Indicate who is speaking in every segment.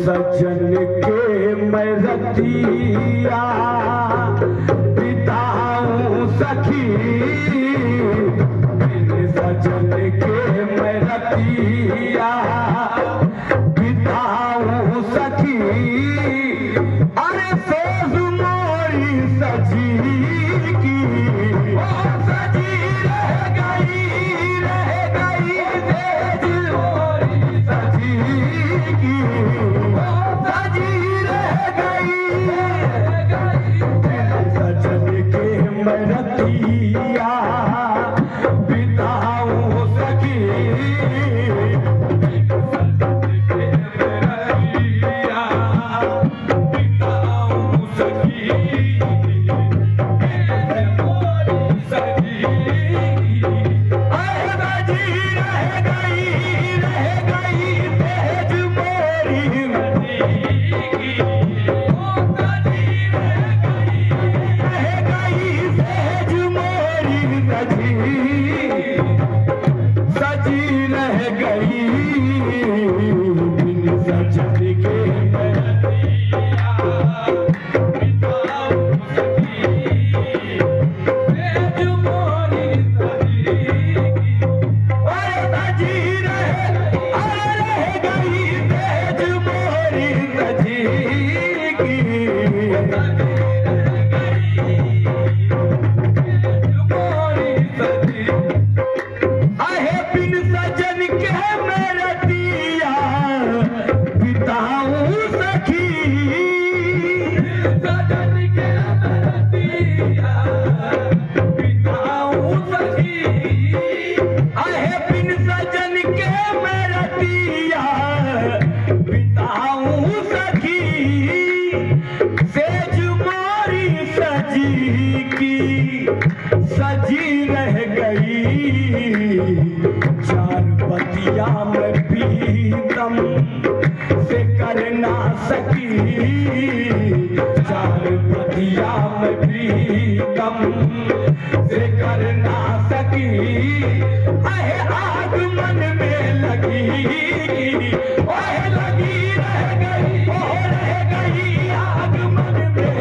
Speaker 1: सजन के मैं रतिया बिताऊं सखी, बिन सजन के मैं रतिया बिताऊं सखी। अरे सोज मोरी सजी की सजी रह गई सेज मोरी सजी की सजी रह गई सजन के मैं रतिया बिताऊं सखी। सजी रह गई चार बतिया में प्रीतम से कर ना सकी, चार बतिया में प्रीतम से कर ना सकी। अहे आग मन में लगी ओह लगी रह गई ओह रह गई आग मन में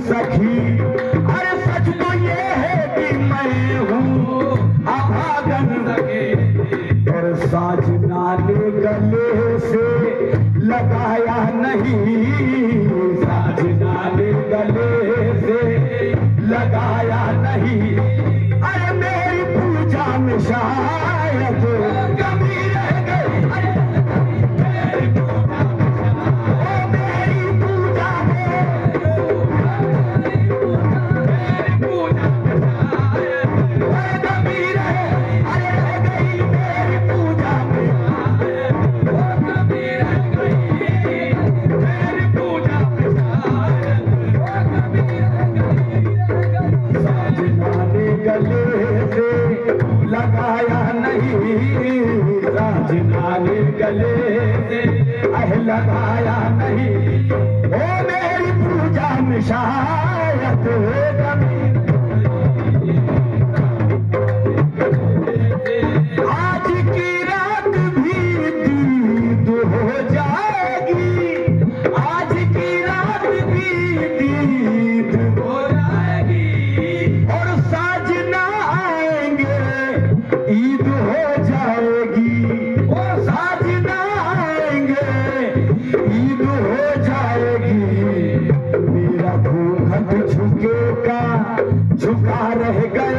Speaker 2: सखी, अरे सच तो ये है कि मैं हूँ अभागन सखी।
Speaker 1: लगाया नहीं, साजना ने गले से लगाया नहीं। अरे मेरी पूजा में शायद कमी रह गई, मेरी पूजा में, मेरी पूजा में, मेरी पूजा में कमी रह गई, मेरी पूजा में कमी रह गई, मेरी पूजा में साजना ने गले से लगाया नहीं, साजना ने गले से लगाया नहीं। ओ मेरी पूजा में शायद आज की रात भी दीद हो जाएगी, आज की रात भी दीद हो जाएगी, और साजना आएंगे ईद हो जाएगी, और साजना आएंगे ईद हो जाएगी। मेरा घूंघट झुकेगा, झुका रह गया,